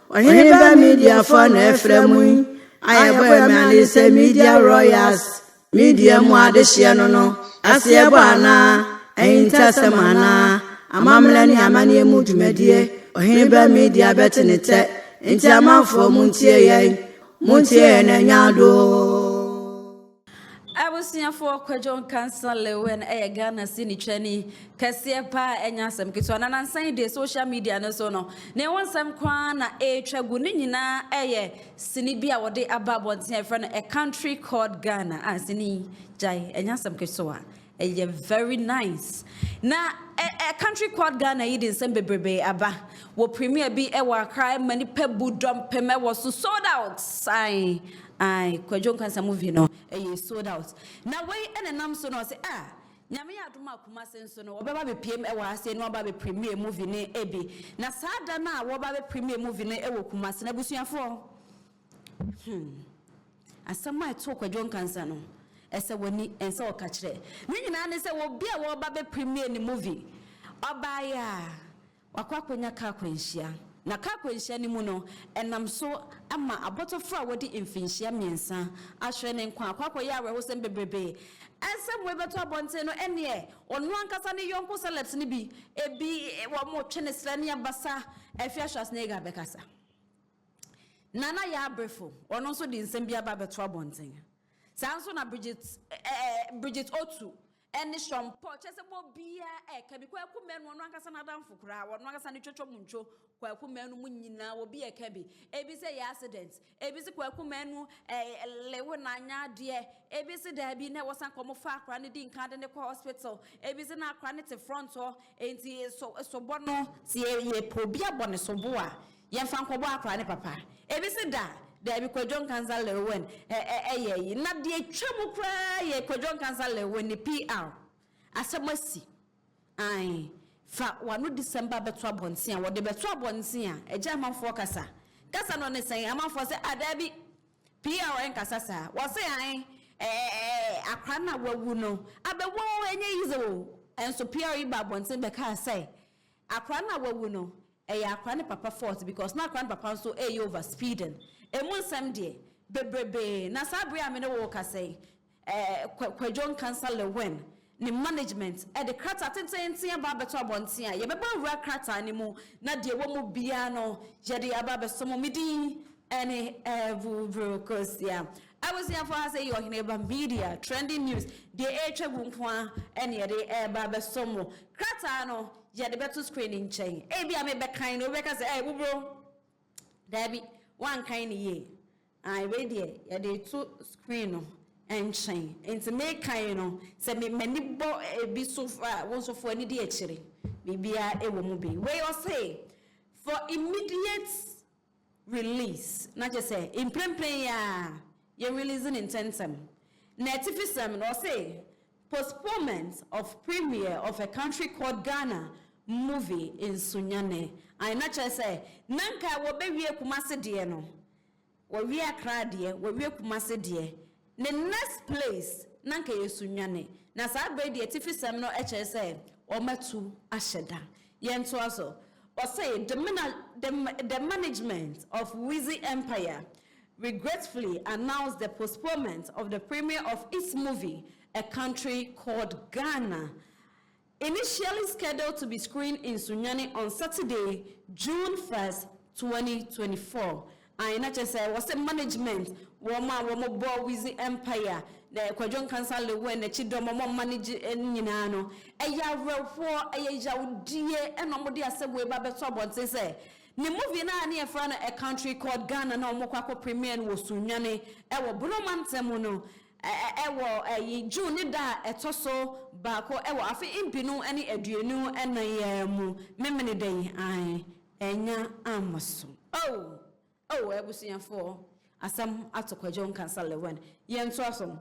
Oheneba Media for Efremui. I am say Media Royals. Media Muadeshiano no. Asiabana. Aintasamana. Amamlani amani mudumedie. Oheneba Media betenete. Intiama for Muntie na nyado. I was here for Nkansah lewen Ghana sini cheni kese pa enyasem kitwa na nansan de social media no so no ne wonsam kwa na twagu ni nyina sini bia wode ababonten friend a country called Ghana sini jai enyasem kitwa very nice na a country called Ghana yidin sem bebrebe aba wo premier bi wa cry mani pebu drum peme was sold out Kwadwo Nkansah movie no sold out. Now way and nam so no say nyame adoma kuma senso no obeba be PM wa ase no oba be premier movie ne ebi na sada na oba be premier movie ne ewo kuma se na busuafo asama to Kwadwo Nkansah no ese woni ense o ka kire ni nyina ne se wo bia wo oba be premier ni movie oba ya wakwakonya ka kwanhia na ka kwanhia ni mu no enam so ama abotofo a wodi mfinhia miensa ahwe ne nkwa akwakoya awe ho sem bebrebe ensem we beto abonte no ene onu ankasa ne yonko select ni bi ebi wo mo twene srane abasa afiahwas ne ga bekasa nana ya abrefo ono so di nsem bia ba beto abonte sanso na Bridget Otu eni shompo chese bo bia kabi kwa ku menu ono ankasa na damfo kura ono ankasa ne twetwo muncho kwa ku menu munyina wo bia kabi ebi se ya accident ebi se kwa ku menu lewo na anya de ebi se da bi na wosan komo fa akra ne di nka de ne kwa hospital ebi se na akra ne te front ho enti so bono se ye po bia bone so bo a ye fa nkobo akra ne papa ebi se da Debi Kwadwo Nkansah lewen na de twemu kra ye Kwadwo Nkansah lewen ni PR asemasi fa wanu December beto abonten wo de beto abonten eje amanfo kasa no ne sen amanfo se adabi PR nkasa sa wo se akra na wawu no abewo enye yize wo enso PR iba abonten be ka say akra na wawu no akra ne papa fault because na akra ne papa so over speeding emunsam de bebrebe na sabre amene wo ka say Kwadwo Nkansah lewen ni management the krata tenten ba beto abonten ye beba wura krata ni mu na de wo mu bia no ye de aba besomo midin ene vurokosia I was here for say Oheneba Media trending news de etwagu nkoa ene ye de ba besomo krata no ye de beto screening chain e bia me be kan no be ka say bubro dabi one kind ye we there ya dey two screen no and chain into make kind no say me mani bo bi so won so for ani dey akire bibia e wo mu bi we you say for immediate release not just say in plain ya you releasing in tentem netifisem no say postponements of premiere of a country called Ghana movie in Sunyane. I not just say nanka wo be wie Kumase de no wo wie Accra de wo wie Kumase de the next place nanka ye Sunyane na sa be de tifisem no say o matu ahyeda ye nto aso o say the management of Wizzy Empire regretfully announced the postponement of the premiere of its movie A Country Called Ghana, initially scheduled to be screened in Sunyane on Saturday, June 1st, 2024. I not just say was the management woman bo Wizzy Empire the Kwadwo Nkansah lewen the chidomo manage nyina no eya rewo eya udie eno de asebwe ba beto abonte say the movie na na efra na A Country Called Ghana na omokwa premiere wo Sunyane e wo bromantem no June ni da etoso baako ewo afi impinu ene aduenu ena mu memene den enya amaso ebusiafo asam atokwajo Nkansah lewen yenso asom.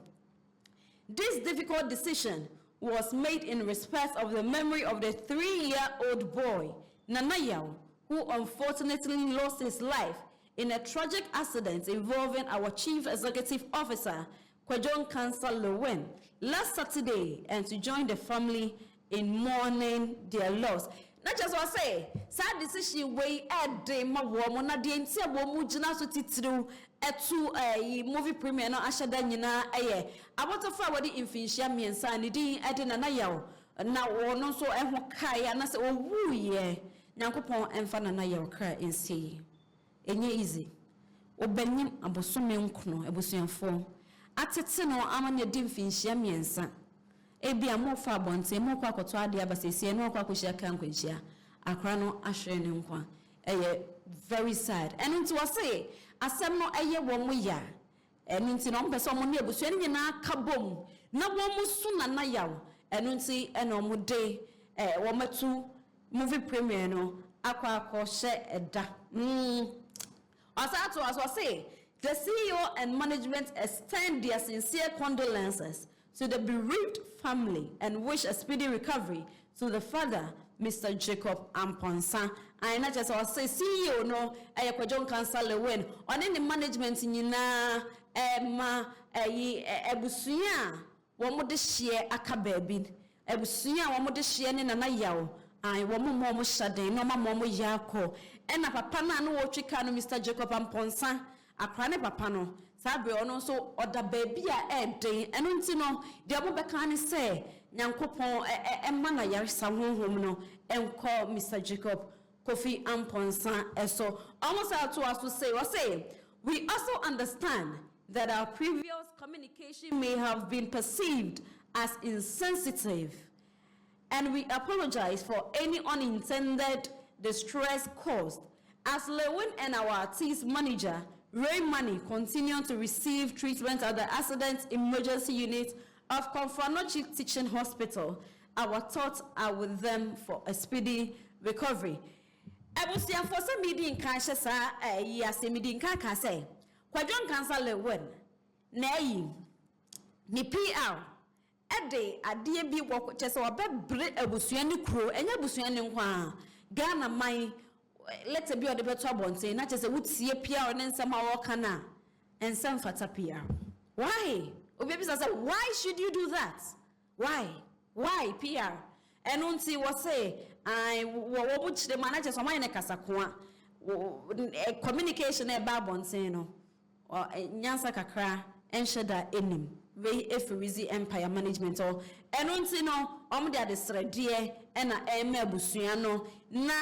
This difficult decision was made in respect of the memory of the 3-year-old boy Nanayaw, who unfortunately lost his life in a tragic accident involving our chief executive officer Kwadwo Nkansah lewen last Saturday, and to join the family in mourning their loss. Not just what say, sad decision way at day my woman, not the entire woman, Janasu Titru, a movie premiere, no Ashadana, I want to forward the infinishia me and Sandy, Edin and Ayao, now or no so and Wakai, and I say, oh, woo, yeah, Nankopon and Fananayo cry and see. And easy. Obenim abosome nkono ebusuanfo atete no amanya dimfinhia miensa ebia mo fa abonte mo kwa koto ade abasese no kwa kohyia kan kwanhyia akra no ahwere ne nkwa eye very sad and nti wose asem no eye wo mo ya eni nti no mpese mo ne ebusuan nyina kabom na wo mo su na yaw eno nti eno mo de wo matu movie premiere no akwa akoshe eda As I say, the CEO and management extend their sincere condolences to the bereaved family and wish a speedy recovery to the father, Mr. Jacob Amponsa. I not just say CEO no, I Kwadwo Nkansah Lewin on any management nyina ebusuya wo mo de hye aka baby ebusuya wo mo de hye ne na yawo I woman momo shade, no mamma yako, and a papa no watchikano, Mr. Jacob Amponsa, a crane papano, Sabre on so or the baby a day, and untino, the Abubakani say, Yankopon, a man a yarsa home no, and call Mr. Jacob Kofi Amponsa, and so almost out to us to say, we also understand that our previous communication may have been perceived as insensitive. And we apologize for any unintended distress caused. As Lewin and our artist manager, Ray Money, continue to receive treatment at the Accident Emergency Unit of Konfanochi Teaching Hospital, our thoughts are with them for a speedy recovery. Ebusian for some meeting Nkansah yes, meeting Nkansah. Kwadwo Nkansah Lewin, Nay, ni PR. Ede adie bi wo chese obebre abusuani kro enya abusuani nkwa Ghana man let be o de beto abonte na chese wutie pia o ne nsema wo kana ensem fata pia. Why? Obi say why should you do that? Why PR? Enunti wo say I wo bu chire manager so man ne kasakoa communication e ba abonte no nyansa kakra enheda enim we efirizi empire management or enunti no omde adesrede ena abusuan no na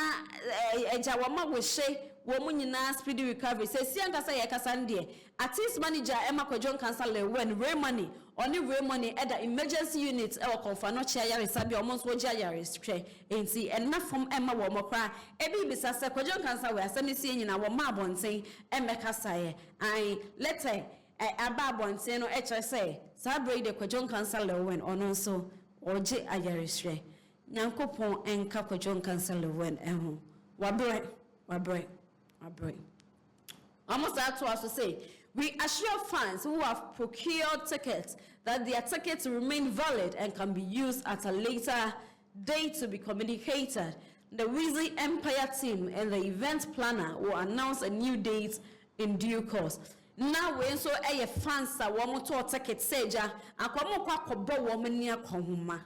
eja wama wo hye wo munyina speedy recovery se sianga say yakasa nde artist manager Kwadwo Nkansah Lewin Ray Money oni Ray Money eda emergency unit e wakonfa no chia yare sabi omonso wo gia yare hwe enti enna from wo mokra ebi bisa se Kwadwo Nkansah we asani sie nyina wo ma abonten kasa ye ai lete ababonte no say sabre de Kwadwo Nkansah Lewin ono so oje ayareswe Nyankopon enka Kwadwo Nkansah Lewin eho wabre almost that to us to say we assure fans who have procured tickets that their tickets remain valid and can be used at a later date to be communicated. The Weezy Empire team and the event planner will announce a new date in due course. Now we so fans a woman to ticket seja akwamu kwa kobo woman ni akohuma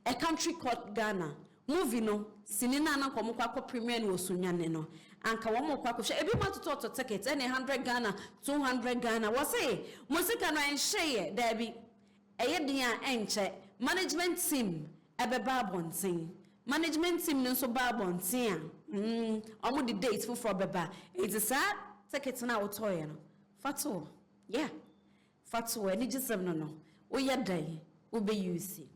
a country called Ghana movie no sinina na kwamu kwa premiere no sunyane no anka womo kwa kusha ebi ma to ticket any 100 Ghana 200 Ghana wase musika no enhye dabi eye dia enche management team ebeba abonten management team no so ba abonten omo the date for beba it is a ticket na otoye no Fatu, yeah. Fatu, any just no. We ya day, we be using.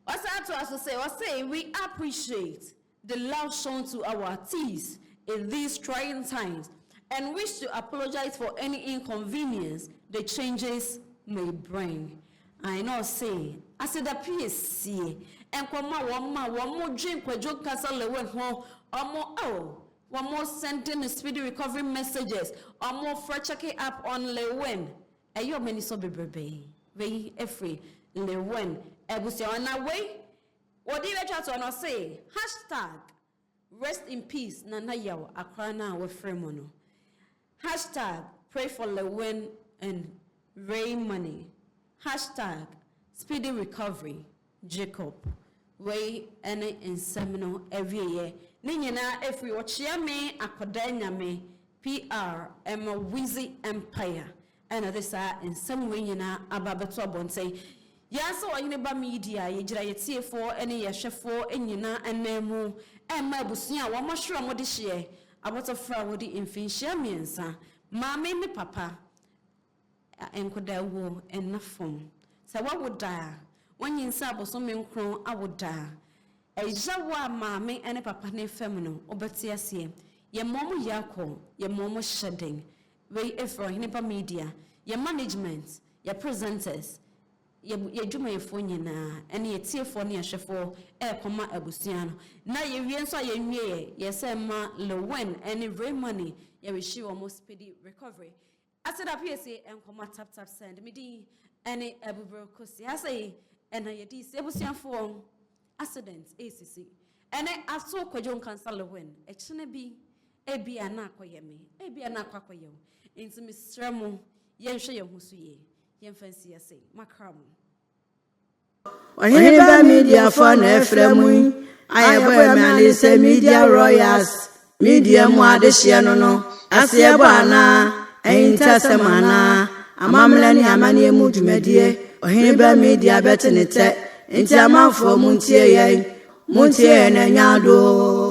What's that to us to say? We appreciate the love shown to our artists in these trying times and wish to apologize for any inconvenience the changes may bring. I know say, I said the PSC and one more drink Kwadwo Nkansah Lewin home, one more sending speedy recovery messages, or more for checking up on Lewin. And you many so be very every Lewin. Ebusi on our way. What do you try to say? Hashtag rest in peace. Nana yaw akrana we fremono. Hashtag pray for Lewin and Ray Money. Hashtag speedy recovery. Jacob. we any insemino every year. Ninyina if we watch me akoda me PR Emma Wizzy Empire. And this are in some way ababeto abonte. Yes, Oheneba Media, yejira yetie for any yeshefo enyina enemu Emma busia wa mashura modishie abota fra wodi infinshia miensa. Mama me papa enkoda wo enafom. Sa wa would die. When you say so many crown, I would die. A jawa mammy and a papa ne feminine, obetia see. Your momo yako, your momo shedding. Way if Oheneba Media, your management, your presenters, your juma phone, and your tear for near shefo, air comma abusiano. Now you answer your me, yes, ma lowen, any very money, you wish you almost speedy recovery. I said up here, say, and comma tap send me any abubro cosi. I say, and I did say, for accidents, ACC. And I saw Kwadwo Nkansah win. It shouldn't be a be an aquayemi, a be an aquayo. Into Miss Ramo, yen show your husuye, yen fancy, I say, macram. Oheneba Media for Efremu. I have Media Royals, Media Moadeshiano, Asiabana, Intasamana, Amamlani Amani Mudmedie. Oheneba Media better than it. Into a mouth for Muntie, Muntie and Yado.